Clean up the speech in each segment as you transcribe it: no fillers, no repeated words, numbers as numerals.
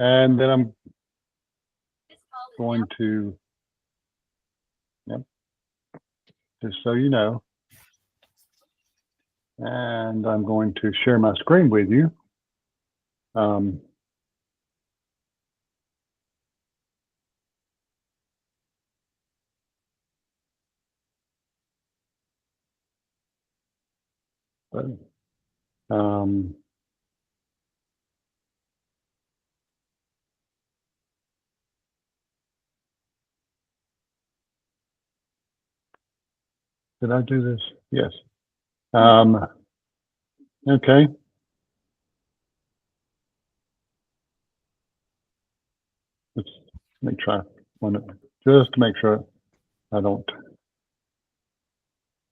And then I'm going to, yep, just so you know, and I'm going to share my screen with you. Did I do this? Yes. Okay. Let me try one just to make sure I don't.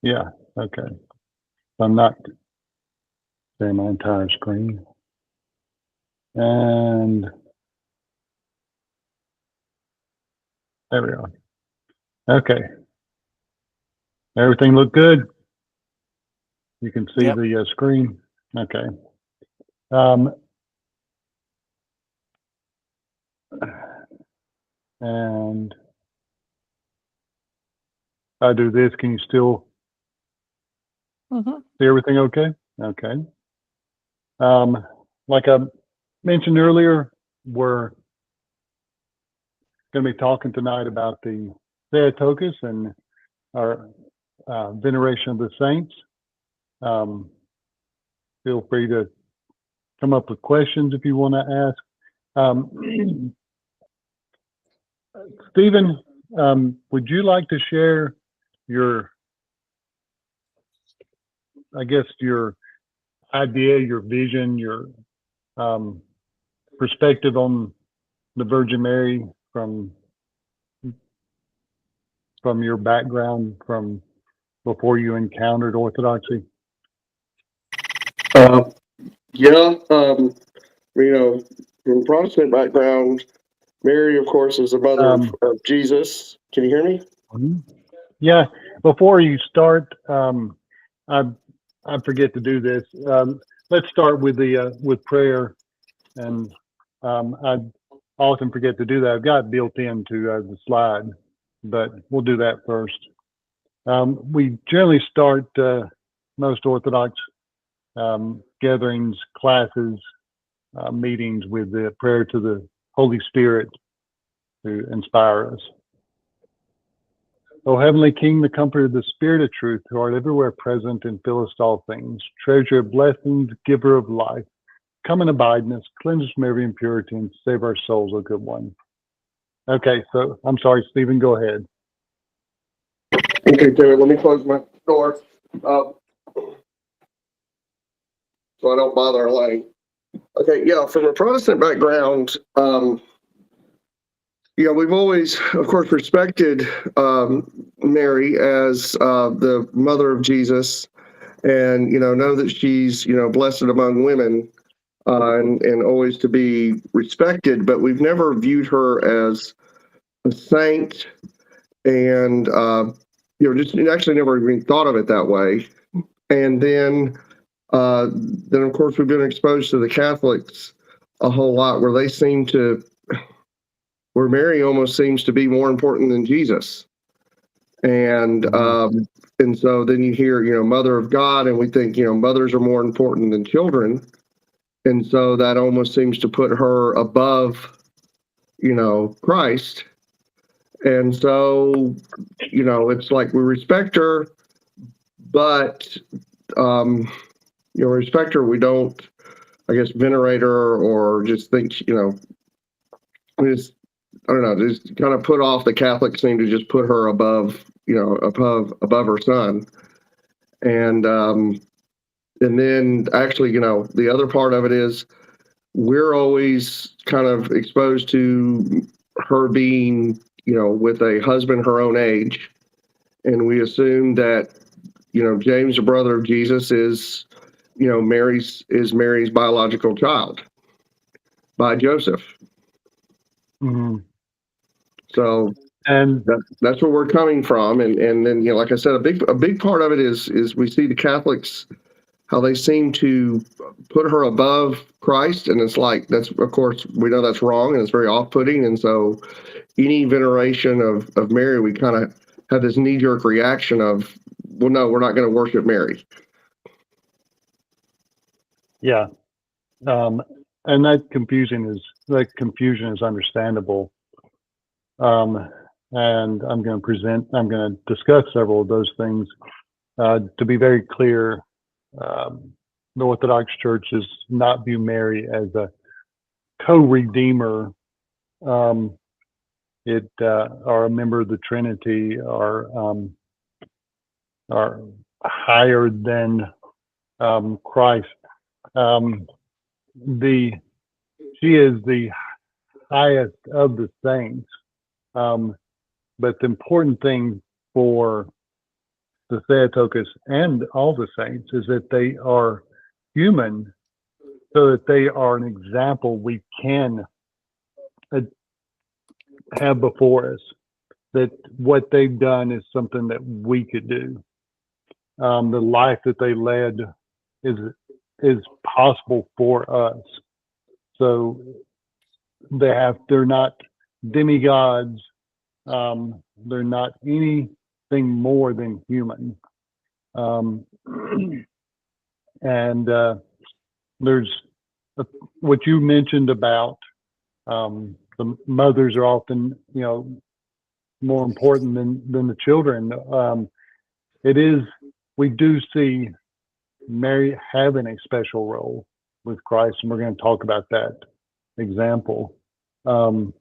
Yeah. Okay. I'm not sharing my entire screen. And there we are. Okay. Everything look good? You can see the screen. Okay. And I do this. Can you still see everything okay? Okay. Like I mentioned earlier, we're going to be talking tonight about the Theotokos and our veneration of the saints. Feel free to come up with questions if you want to ask. Stephen, would you like to share your, I guess, your idea, your vision, your perspective on the Virgin Mary from your background, from before you encountered Orthodoxy? From Protestant background, Mary, of course, is the mother of Jesus. Can you hear me? Yeah. Before you start, I forget to do this. Let's start with with prayer, and I often forget to do that. I've got it built into the slide, but we'll do that first. We generally start most Orthodox gatherings, classes, meetings with the prayer to the Holy Spirit to inspire us. O Heavenly King, the comforter of the Spirit of truth, who art everywhere present and fillest all things, treasure of blessings, giver of life, come and abide in us, cleanse us from every impurity, and save our souls, O good one. Okay, so I'm sorry, Stephen, go ahead. Okay, David, let me close my door so I don't bother Elaine. Okay, yeah, from a Protestant background, we've always, of course, respected Mary as the mother of Jesus, and know that she's blessed among women, and always to be respected. But we've never viewed her as a saint, and just actually never even thought of it that way. And then of course we've been exposed to the Catholics a whole lot, where Mary almost seems to be more important than Jesus. And so then you hear, Mother of God, and we think, mothers are more important than children. And so that almost seems to put her above, Christ. And so, it's like we respect her, but, respect her, we don't, I guess, venerate her, or just think, I don't know, just kind of put off. The Catholics seem to just put her above, above her son. And then actually, the other part of it is we're always kind of exposed to her being, with a husband her own age. And we assume that, James, the brother of Jesus, is Mary's biological child by Joseph. Mm-hmm. So, and that's where we're coming from. And then, like I said, a big part of it is we see the Catholics how they seem to put her above Christ, and it's like, that's, of course, we know that's wrong, and it's very off-putting. And so any veneration of Mary, we kind of have this knee-jerk reaction of, well, no, we're not going to worship Mary. Yeah. And that confusion is understandable. And I'm going to discuss several of those things. To be very clear, the Orthodox Church does not view Mary as a co-redeemer, or a member of the Trinity, or higher than Christ. She is the highest of the saints. But the important thing for the Theotokos and all the saints is that they are human, so that they are an example we can have before us, that what they've done is something that we could do. The life that they led is possible for us. So they're not demigods. They're not anything more than human. And there's what you mentioned about the mothers are often, more important than the children. We do see Mary having a special role with Christ, and we're going to talk about that example. I'm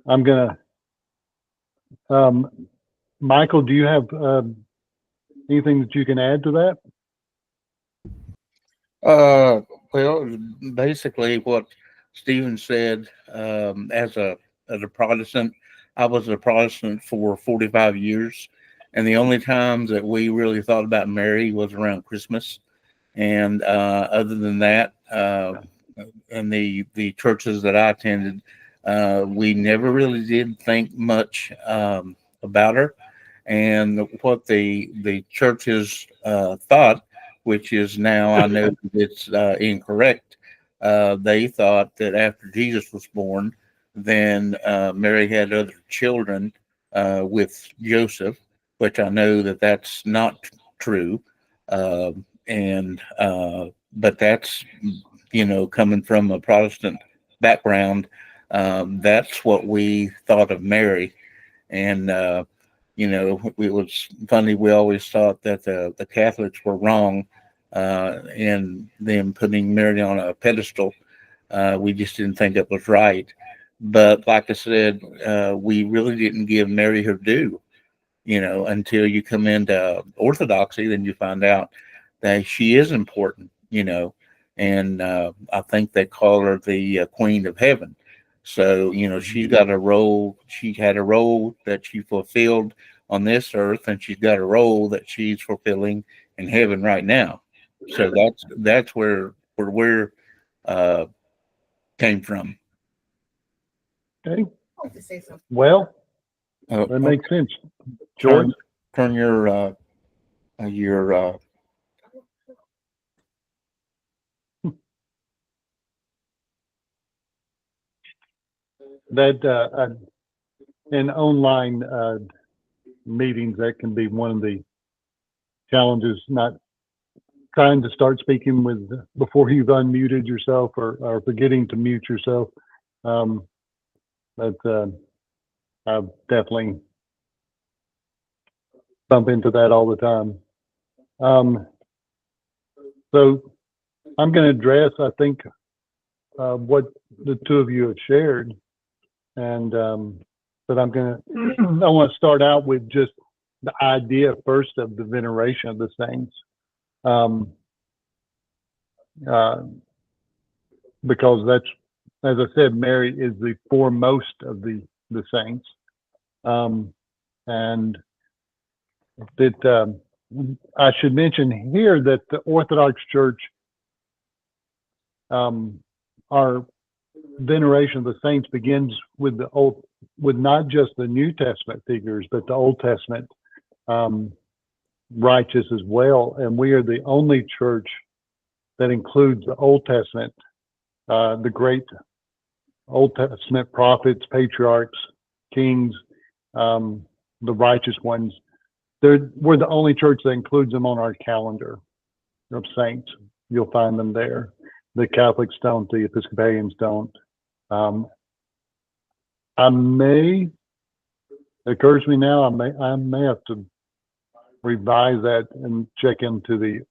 gonna, Michael, do you have anything that you can add to that? Well, basically what Stephen said, as a Protestant, I was a Protestant for 45 years, and the only time that we really thought about Mary was around Christmas. And other than that, in the churches that I attended, we never really did think much about her. And what the churches thought, which is now I know it's incorrect, they thought that after Jesus was born, then Mary had other children with Joseph, which I know that that's not true. But that's, coming from a Protestant background, that's what we thought of Mary. And it was funny, we always thought that the Catholics were wrong in them putting Mary on a pedestal. We just didn't think it was right. But like I said, we really didn't give Mary her due, until you come into Orthodoxy, then you find out that she is important, and I think they call her the Queen of Heaven. So, she's got a role, she had a role that she fulfilled on this earth, and she's got a role that she's fulfilling in heaven right now. So that's where we're came from. Okay. Well, that makes sense. George, turn your that in online meetings, that can be one of the challenges, not trying to start speaking before you've unmuted yourself, or forgetting to mute yourself. But I definitely bump into that all the time. So I'm going to address, I think, what the two of you have shared, and but I want to start out with just the idea first of the veneration of the saints, because that's, as I said, Mary is the foremost of the saints, and that I should mention here that the Orthodox Church, our veneration of the saints begins with with not just the New Testament figures, but the Old Testament righteous as well, and we are the only church that includes the Old Testament, the great Old Testament prophets, patriarchs, kings, the righteous ones. We're the only church that includes them on our calendar of saints. You'll find them there. The Catholics don't, the Episcopalians don't. It occurs to me now, I may have to revise that and check into the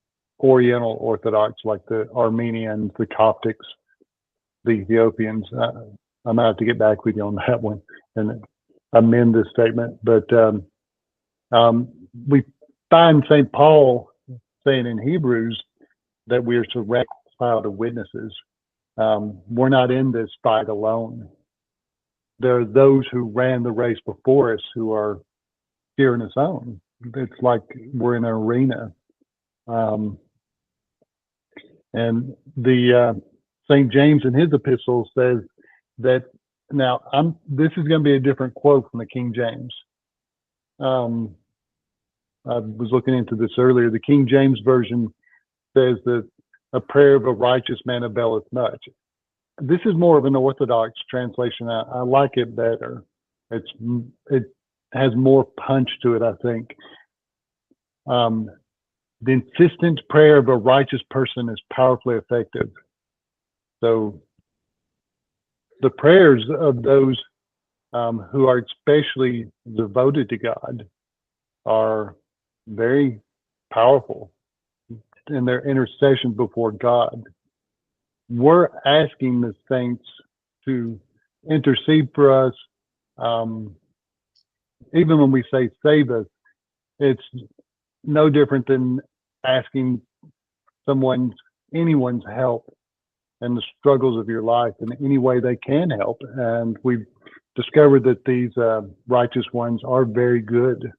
Oriental Orthodox, like the Armenians, the Coptics, the Ethiopians. I might have to get back with you on that one and amend this statement. But we find St. Paul saying in Hebrews that we are to reconcile the witnesses. We're not in this fight alone. There are those who ran the race before us who are steering us on. It's like we're in an arena. And the St. James in his epistle says that, now this is going to be a different quote from the King James. I was looking into this earlier. The King James Version says that a prayer of a righteous man availeth much. This is more of an Orthodox translation. I like it better. It has more punch to it, I think. The insistent prayer of a righteous person is powerfully effective. So the prayers of those who are especially devoted to God are very powerful in their intercession before God. We're asking the saints to intercede for us. Even when we say save us, it's no different than asking anyone's help in the struggles of your life in any way they can help. And we've discovered that these righteous ones are very good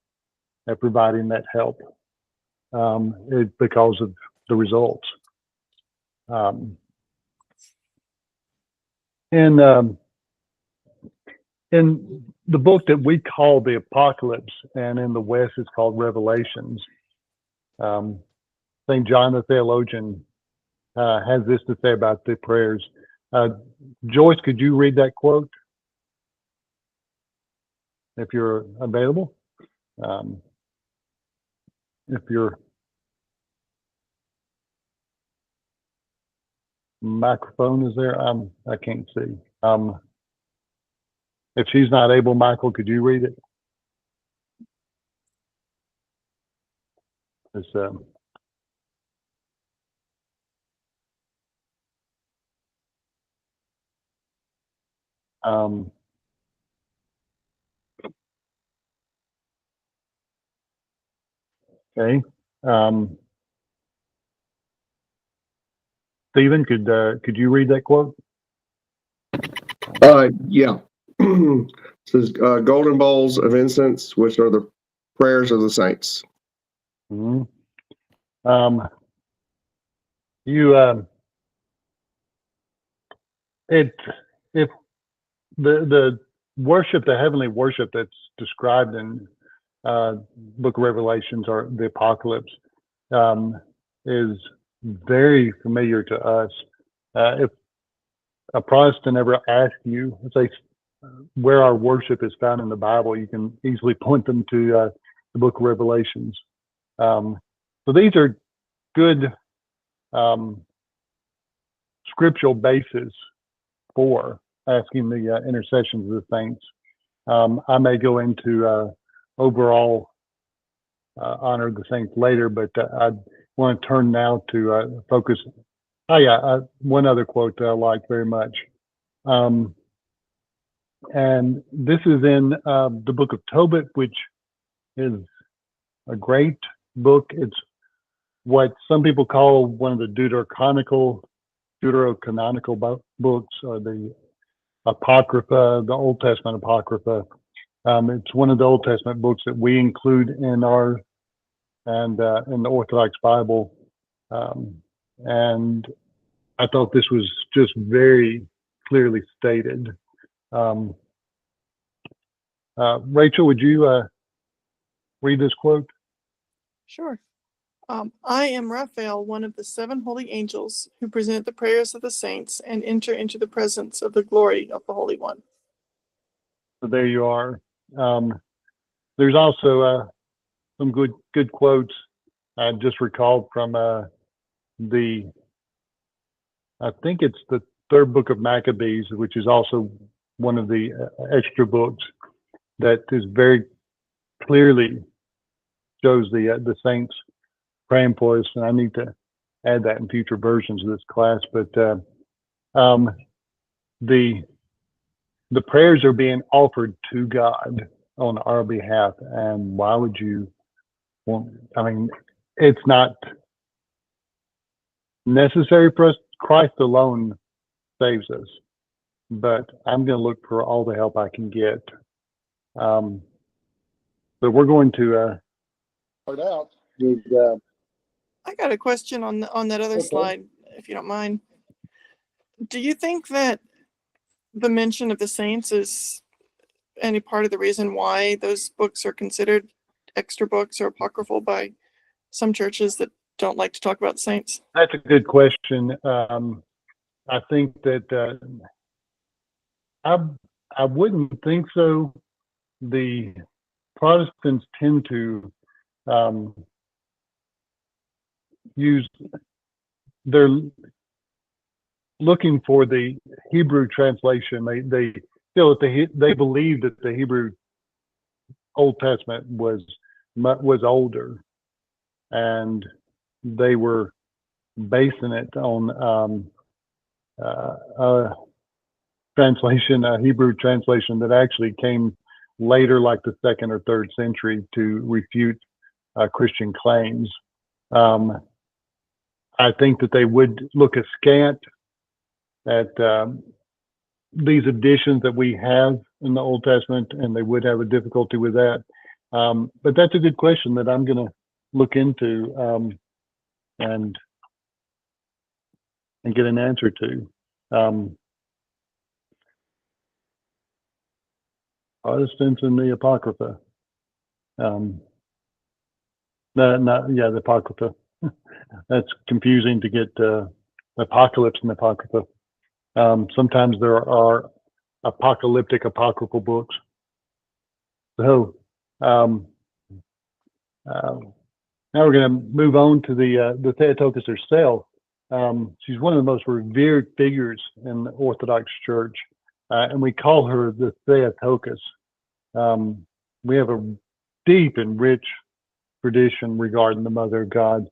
at providing that help because of the results. In the book that we call the Apocalypse, and in the West it's called Revelations, St. John the Theologian has this to say about the prayers. Joyce, could you read that quote if you're available? If your microphone is there, I can't see. If she's not able, Michael, could you read it? It's, okay. Stephen, could you read that quote? Yeah. It says, golden bowls of incense, which are the prayers of the saints. Mm-hmm. If the worship, the heavenly worship that's described in Book of Revelations or the Apocalypse is very familiar to us. If a Protestant ever asks you, say, where our worship is found in the Bible, you can easily point them to the Book of Revelations. So these are good scriptural basis for asking the intercessions of the saints. I may go into overall honor of the saints later, but I want to turn now to focus. One other quote that I like very much. And this is in the book of Tobit, which is a great book. It's what some people call one of the deuterocanonical books, or the Apocrypha, the Old Testament Apocrypha. It's one of the Old Testament books that we include in in the Orthodox Bible. And I thought this was just very clearly stated. Rachel, would you read this quote? Sure. I am Raphael, one of the 7 holy angels who present the prayers of the saints and enter into the presence of the glory of the Holy One. So there you are. There's also some good quotes I just recalled from I think it's the 3rd book of Maccabees, which is also one of the extra books that is very clearly shows the saints praying for us, and I need to add that in future versions of this class. But the prayers are being offered to God on our behalf, and why would you want? I mean, it's not necessary for us. Christ alone saves us, but I'm going to look for all the help I can get. But we're going to start out with. I got a question on that other slide, if you don't mind. Do you think that the mention of the saints is any part of the reason why those books are considered extra books or apocryphal by some churches that don't like to talk about the saints? That's a good question. I think that I wouldn't think so. The Protestants tend to they're looking for the Hebrew translation. They feel that they believe that the Hebrew Old Testament was older, and they were basing it on translation, a Hebrew translation that actually came later, like the 2nd or 3rd century, to refute Christian claims. I think that they would look askant at these additions that we have in the Old Testament, and they would have a difficulty with that. But that's a good question that I'm going to look into and get an answer to. Protestants and the Apocrypha. The Apocrypha. That's confusing to get Apocalypse and Apocrypha. Sometimes there are apocalyptic apocryphal books. So now we're going to move on to the Theotokos herself. She's one of the most revered figures in the Orthodox Church, and we call her the Theotokos. We have a deep and rich tradition regarding the Mother of God,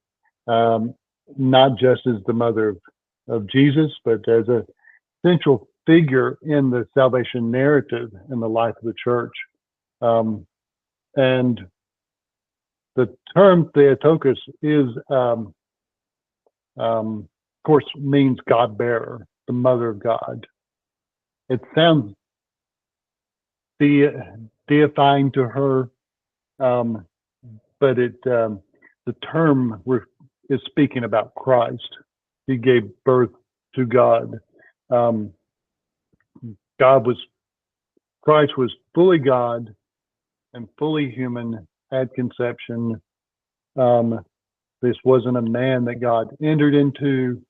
not just as the mother of Jesus, but as a central figure in the salvation narrative in the life of the church. And the term Theotokos is, of course, means God bearer, the Mother of God. It sounds deifying to her, but the term is speaking about Christ. He gave birth to God. Christ was fully God and fully human at conception. This wasn't a man that God entered into.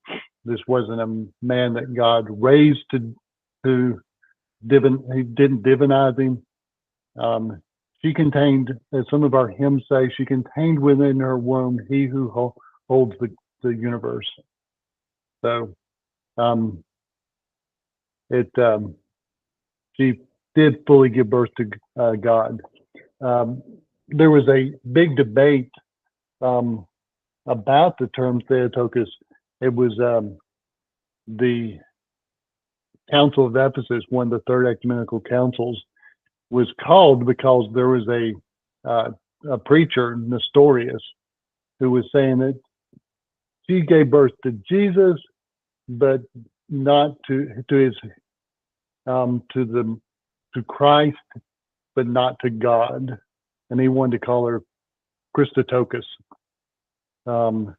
This wasn't a man that God raised to he didn't divinize him. She contained, as some of our hymns say, she contained within her womb he who holds the universe. So she did fully give birth to God. There was a big debate about the term Theotokos. It was the Council of Ephesus, one of the 3rd ecumenical councils, was called because there was a preacher, Nestorius, who was saying that she gave birth to Jesus, but not to Christ, but not to God, and he wanted to call her Christotokos. And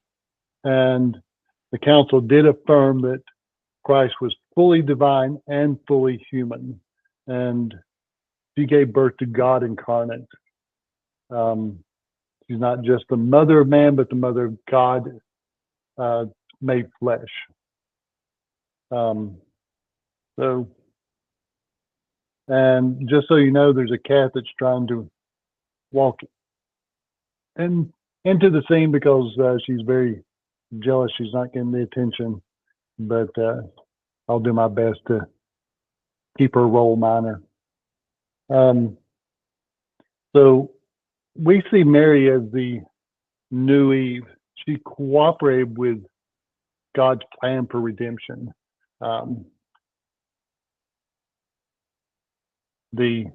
the council did affirm that Christ was fully divine and fully human, and she gave birth to God incarnate. She's not just the mother of man, but the mother of God made flesh. So, and just so you know, there's a cat that's trying to walk into the scene because she's very jealous. She's not getting the attention, but I'll do my best to keep her role minor. So we see Mary as the new Eve. She cooperated with God's plan for redemption. The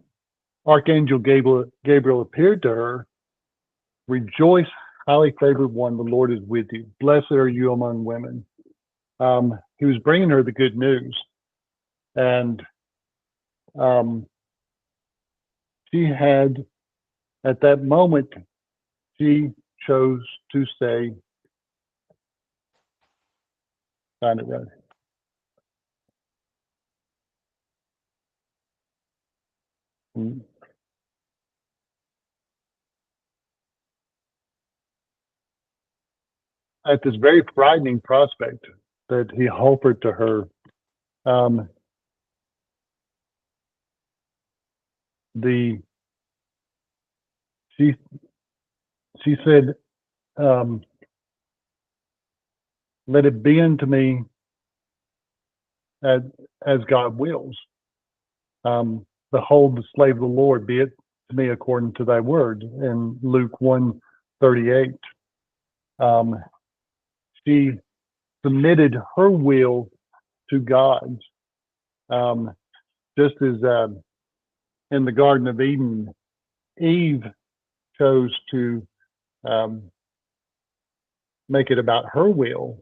Archangel Gabriel appeared to her. Rejoice, highly favored one, the Lord is with you. Blessed are you among women. He was bringing her the good news. And she had, at that moment, she chose to say, find it right. At this very frightening prospect that he offered to her, she said, let it be unto me as God wills. Behold the slave of the Lord, be it to me according to thy word, in Luke 1:38. She submitted her will to God's, just as in the Garden of Eden, Eve chose to make it about her will.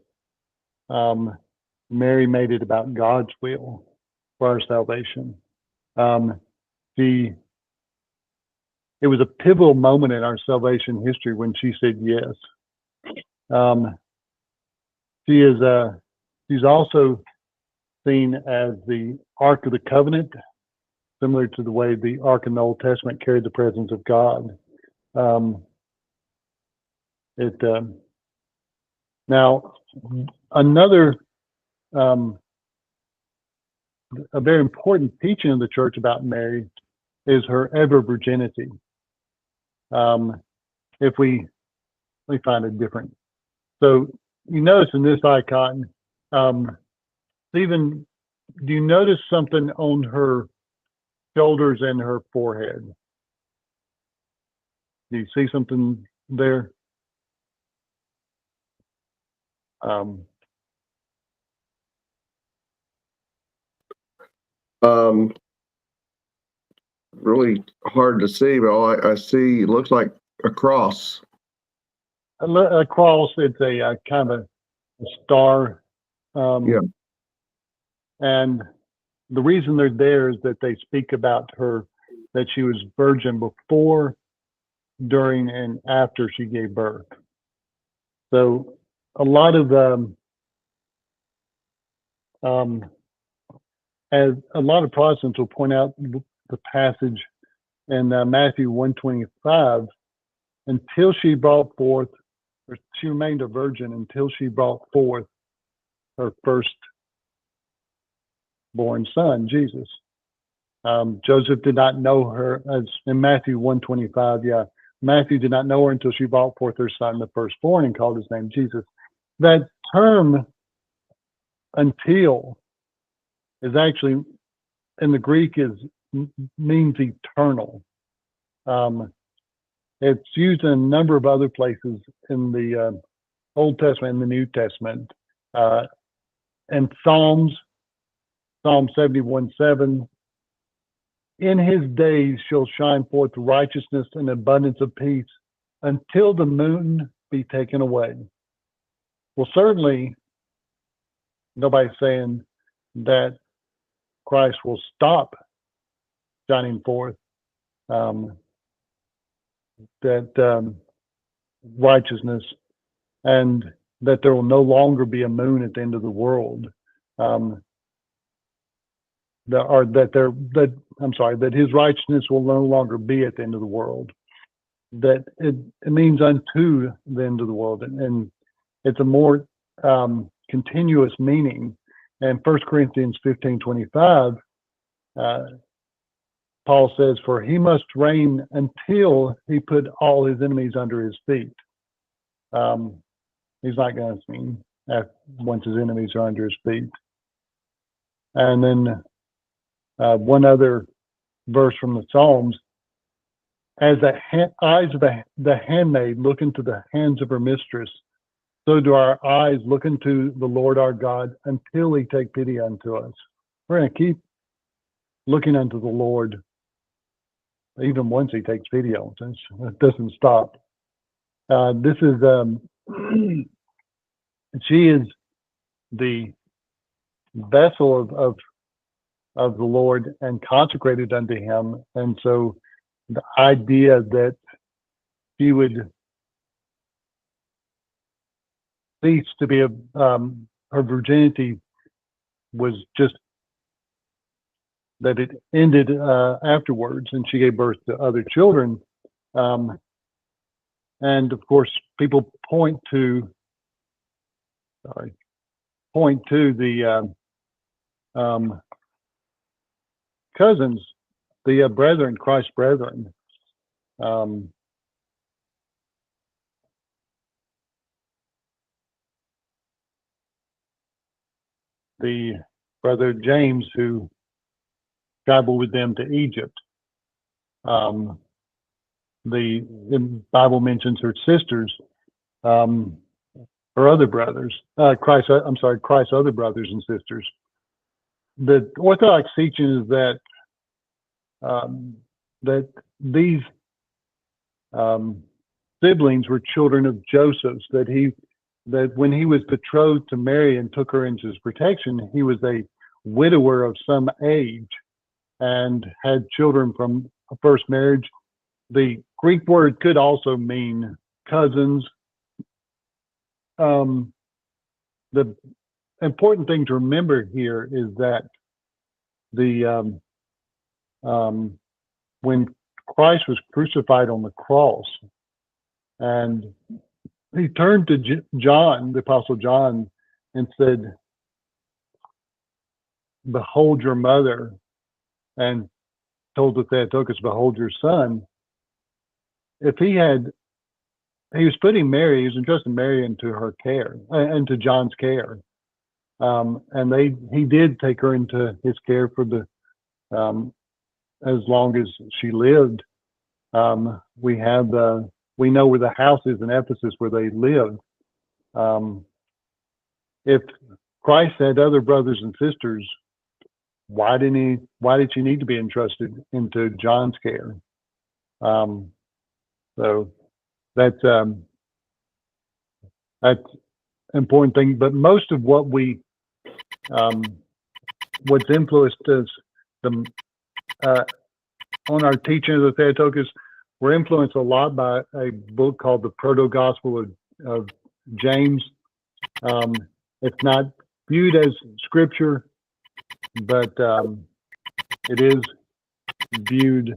Mary made it about God's will for our salvation. It was a pivotal moment in our salvation history when she said yes. She's also seen as the Ark of the Covenant, similar to the way the Ark in the Old Testament carried the presence of God. Now, another a very important teaching of the church about Mary is her ever virginity. If we let me find it different. So you notice in this icon, Stephen, do you notice something on her shoulders and her forehead? Do you see something there? Really hard to see, but all I see looks like a cross. A cross, it's a kind of a star. Yeah. And the reason they're there is that they speak about her, that she was virgin before, during, and after she gave birth. So a lot of as a lot of Protestants will point out the passage in Matthew 1:25, until she brought forth, or she remained a virgin until she brought forth her firstborn son, Jesus. Joseph did not know her, as in Matthew 1:25. Yeah, Matthew did not know her until she brought forth her son, the firstborn, and called his name Jesus. That term, until, is actually in the Greek means eternal. It's used in a number of other places in the Old Testament and the New Testament. And Psalm 71:7, in his days shall shine forth righteousness and abundance of peace until the moon be taken away. Well, certainly nobody's saying that Christ will stop shining forth that righteousness, and that there will no longer be a moon at the end of the world. That his righteousness will no longer be at the end of the world. that it means unto the end of the world, and it's a more continuous meaning. And 1 Corinthians 15:25, Paul says, "For he must reign until he put all his enemies under his feet." He's not going to sing once his enemies are under his feet. And then one other verse from the Psalms: "As the eyes of the handmaid look into the hands of her mistress, so do our eyes look into the Lord our God until he take pity unto us." We're going to keep looking unto the Lord even once he takes pity on us. It doesn't stop. This is she is the vessel of the Lord and consecrated unto him, and so the idea that she would cease to be her virginity was just that it ended afterwards, and she gave birth to other children. And of course, people point to the cousins, the brethren, Christ's brethren. The brother James, who traveled with them to Egypt. The Bible mentions her sisters, her other brothers, Christ's other brothers and sisters. The Orthodox teaching is that that these siblings were children of Joseph's, that when he was betrothed to Mary and took her into his protection, he was a widower of some age and had children from a first marriage. The Greek word could also mean cousins. The important thing to remember here is that when Christ was crucified on the cross, and he turned to John, the Apostle John, and said, "Behold your mother," and told the Theotokos, "Behold your son." If he was putting Mary, he was entrusting Mary into her care, into John's care, and he did take her into his care for as long as she lived. We know where the house is in Ephesus where they lived. If Christ had other brothers and sisters, why did she need to be entrusted into John's care? So that's important thing. But most of what's influenced us on our teaching of the Theotokos, we're influenced a lot by a book called the Proto-Gospel of James. It's not viewed as scripture, but it is viewed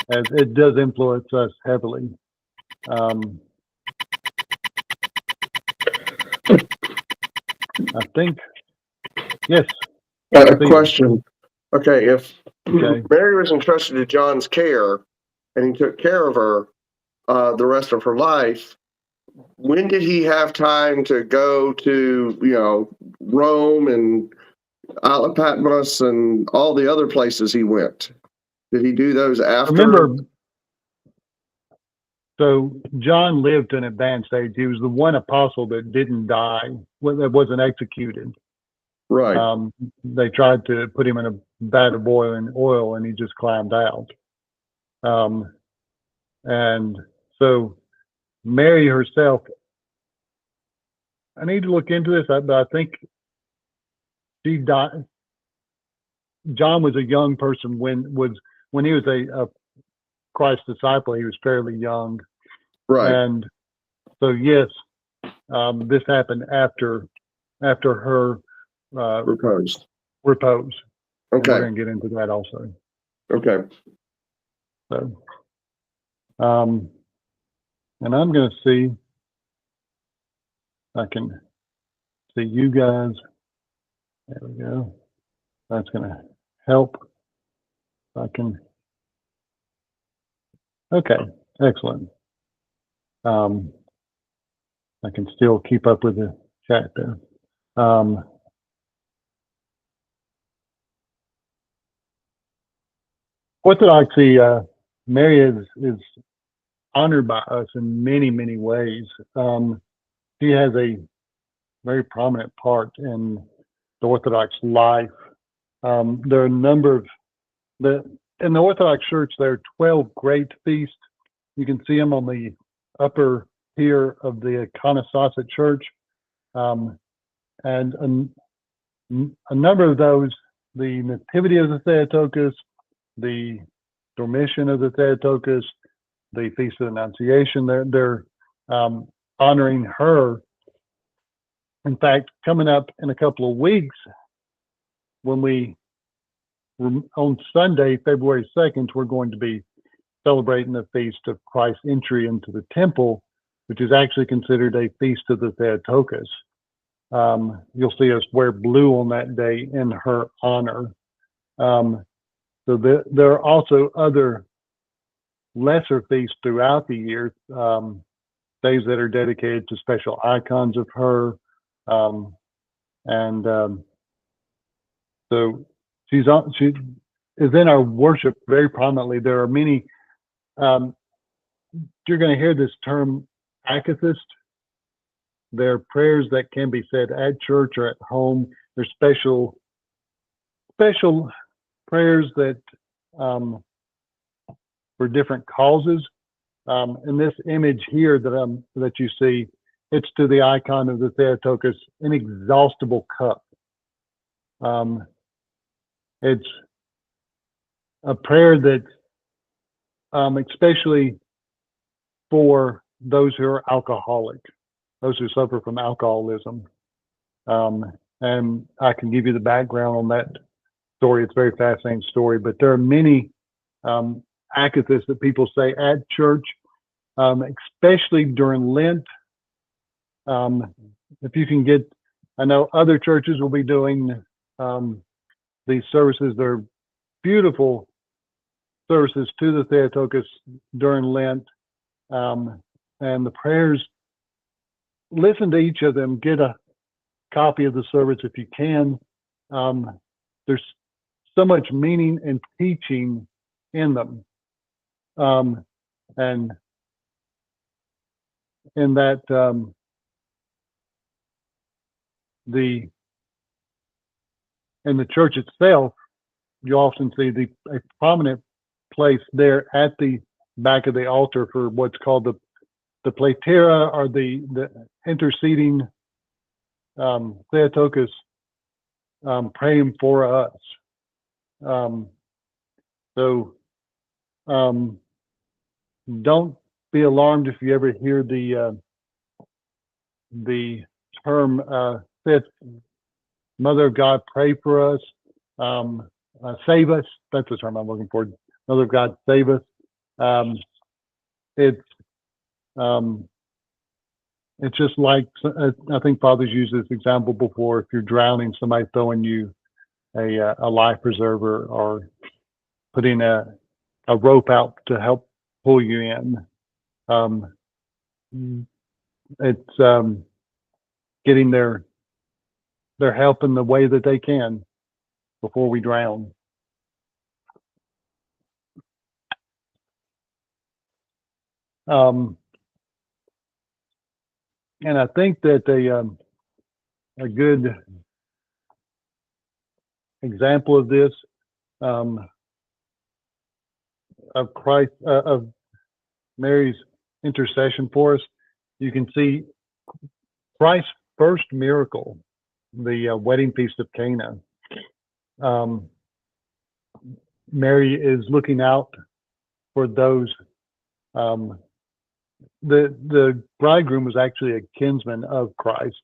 as it does influence us heavily. I think, yes. A question. Okay, if Mary was entrusted to John's care and he took care of her the rest of her life, when did he have time to go to, Rome and Isle of Patmos and all the other places he went? Did he do those after? Remember, so John lived to an advanced age. He was the one apostle that didn't die, that wasn't executed. Right. They tried to put him in a vat of boiling oil, and he just climbed out. And so Mary herself, I need to look into this, but I think she died. John was a young person when he was a Christ disciple. He was fairly young, Right. And so yes, this happened after her Repose. repose. Okay. And we're going to get into that also. Okay. So, and I'm going to see if I can see you guys. There we go. That's going to help. I can. Okay, excellent. I can still keep up with the chat there. Orthodoxy, Mary is honored by us in many, many ways. She has a very prominent part in the Orthodox life. There are a number of in the Orthodox Church. There are 12 great feasts. You can see them on the upper tier of the Iconosaucet Church, and a number of those, the Nativity of the Theotokos, the Dormition of the Theotokos, the Feast of the Annunciation. They're honoring her. In fact, coming up in a couple of weeks, when on Sunday, February 2nd, we're going to be celebrating the feast of Christ's entry into the temple, which is actually considered a feast of the Theotokos. You'll see us wear blue on that day in her honor. So there are also other lesser feasts throughout the year, days that are dedicated to special icons of her. So she is in our worship very prominently. There are many, you're going to hear this term akathist. There are prayers that can be said at church or at home. There's special prayers that for different causes. In this image here that you see, it's to the icon of the Theotokos, inexhaustible cup. It's a prayer that, especially for those who are alcoholic, those who suffer from alcoholism. And I can give you the background on that story. It's a very fascinating story, but there are many akathis that people say at church, especially during Lent. If you can get, I know other churches will be doing these services. They're beautiful services to the Theotokos during Lent. And the prayers, listen to each of them, get a copy of the service if you can. There's so much meaning and teaching in them. And in that in the church itself, you often see a prominent place there at the back of the altar for what's called the platera, or the interceding Theotokos, praying for us. So don't be alarmed if you ever hear the term Mother of God, pray for us, save us. That's the term I'm looking for. Mother of God, save us. It's just like, I think Father's used this example before. If you're drowning, somebody throwing you a life preserver or putting a rope out to help pull you in. It's getting their help in the way that they can before we drown. And I think that a good example of this, of Christ, of Mary's intercession for us, you can see Christ's first miracle, the wedding feast of Cana. Mary is looking out for those. The bridegroom was actually a kinsman of Christ,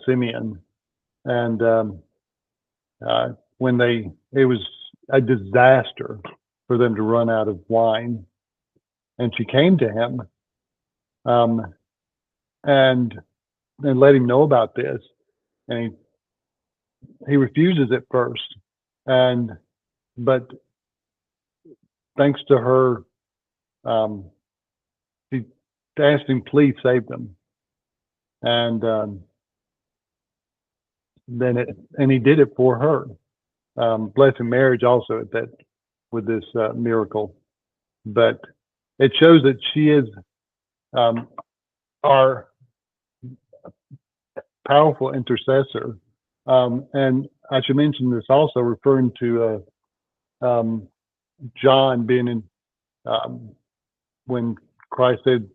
Simeon, and when it was a disaster for them to run out of wine. And she came to him and let him know about this. And he refuses at first. But thanks to her, she asked him, please save them. And and he did it for her. Blessing marriage also at that with this miracle. But it shows that she is our powerful intercessor. And I should mention this also, referring to John being in, when Christ said,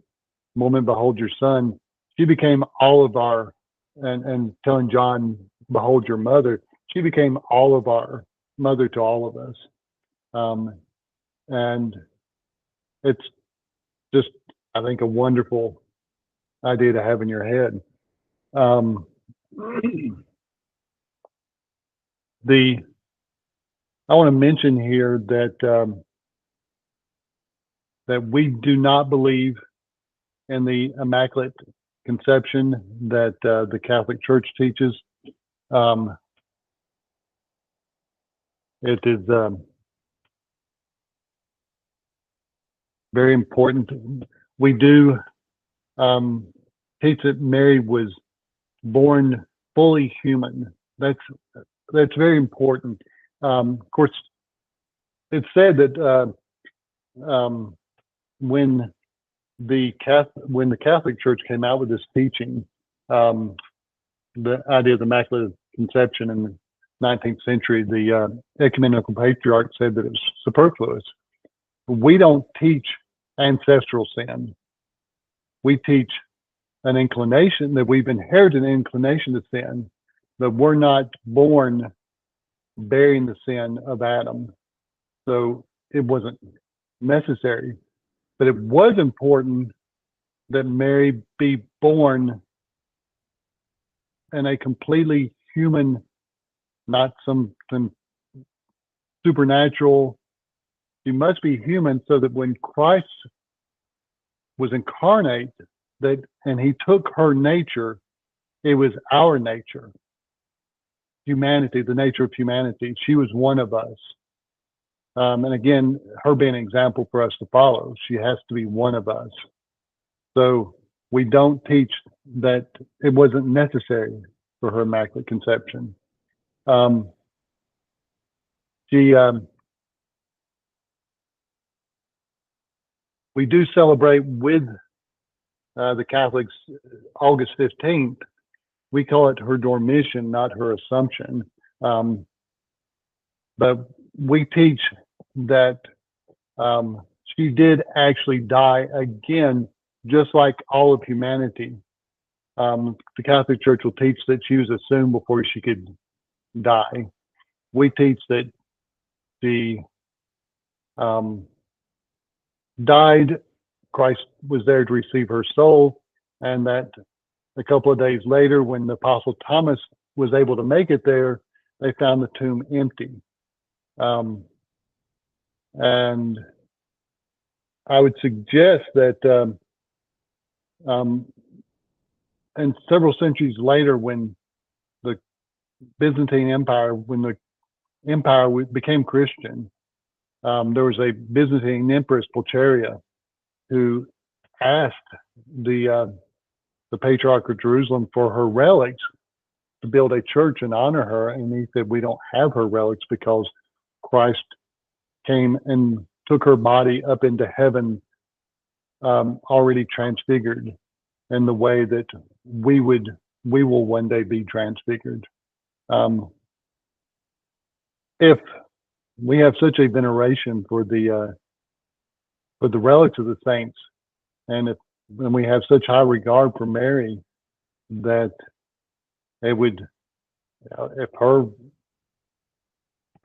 "Woman, behold your son," she became all of our, and telling John, "Behold your mother," she became all of our mother to all of us. And it's just, I think, a wonderful idea to have in your head. I want to mention here that that we do not believe in the Immaculate Conception that the Catholic Church teaches. It is very important. We do teach that Mary was born fully human. That's very important. Of course, it's said that when the Catholic Church came out with this teaching, the idea of the Immaculate Conception in the 19th century, the ecumenical patriarch said that it was superfluous. We don't teach ancestral sin. We teach an inclination, that we've inherited an inclination to sin, but we're not born bearing the sin of Adam. So it wasn't necessary. But it was important that Mary be born in a completely human, not something supernatural. She must be human, so that when Christ was incarnate, and he took her nature, it was our nature, humanity, the nature of humanity. She was one of us. And again, her being an example for us to follow, she has to be one of us. So we don't teach that it wasn't necessary for her Immaculate Conception. We do celebrate with the Catholics August 15th. We call it her Dormition, not her Assumption. But we teach that she did actually die again, just like all of humanity. The Catholic Church will teach that she was assumed before she could die. We teach that she died, Christ was there to receive her soul, and that a couple of days later, when the Apostle Thomas was able to make it there, they found the tomb empty. And I would suggest that and several centuries later, when the Byzantine Empire, when the empire became Christian, there was a Byzantine empress, Pulcheria, who asked the Patriarch of Jerusalem for her relics to build a church and honor her, and he said, "We don't have her relics because Christ came and took her body up into heaven, already transfigured in the way that we will one day be transfigured." If we have such a veneration for the relics of the saints, and we have such high regard for Mary, that it would,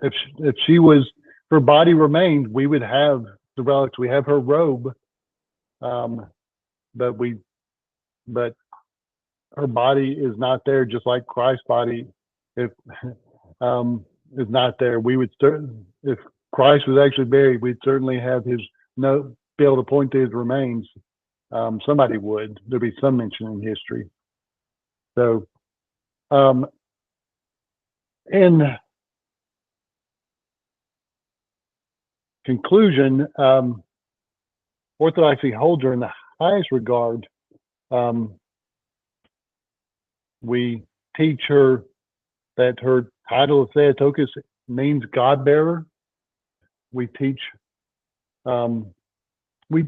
if she was, her body remained, we would have the relics. We have her robe, but her body is not there, just like Christ's body is not there. We would certainly, if Christ was actually buried, we'd certainly have his note, be able to point to his remains. Somebody would. There'd be some mention in history. So, in conclusion, Orthodoxy holds her in the highest regard. We teach her that her title of Theotokos means God bearer. We teach, we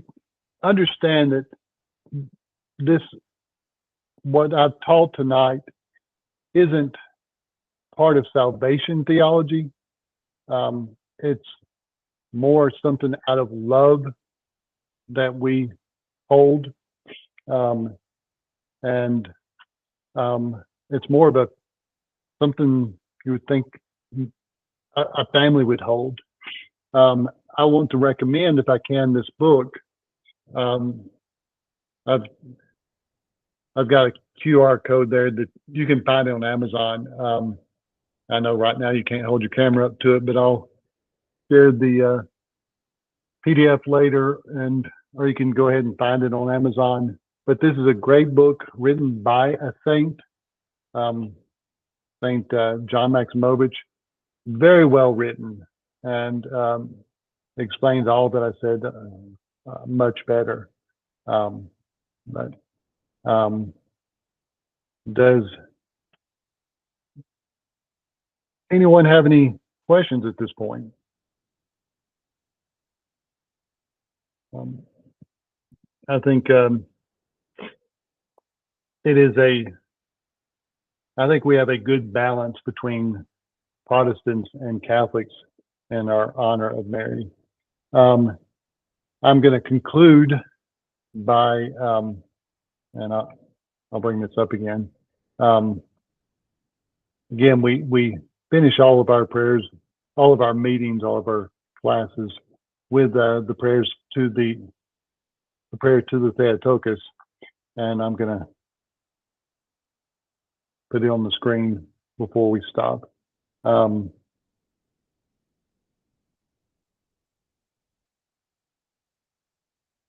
understand that this, what I've taught tonight, isn't part of salvation theology. It's more something out of love that we hold. And it's more of something you would think a family would hold. I want to recommend, if I can, this book. I've got a QR code there that you can find it on Amazon. I know right now you can't hold your camera up to it, but I'll share the PDF later, or you can go ahead and find it on Amazon. But this is a great book written by a saint, Saint John Maximovich. Very well written, and explains all that I said much better. But does anyone have any questions at this point? I think I think we have a good balance between Protestants and Catholics in our honor of Mary. I'm going to conclude by, and I'll bring this up again. Again, we finish all of our prayers, all of our meetings, all of our classes with the prayers to the prayer to the Theotokos, and I'm going to put it on the screen before we stop.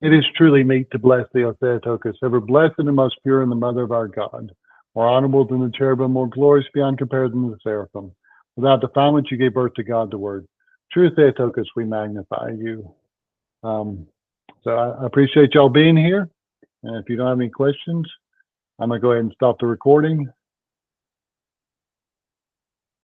It is truly meet to bless thee, O Theotokos, ever blessed and most pure, and the mother of our God, more honorable than the cherubim, more glorious beyond comparison than the seraphim. Without defilement, you gave birth to God the Word. True Theotokos, we magnify you. So I appreciate y'all being here. And if you don't have any questions, I'm going to go ahead and stop the recording.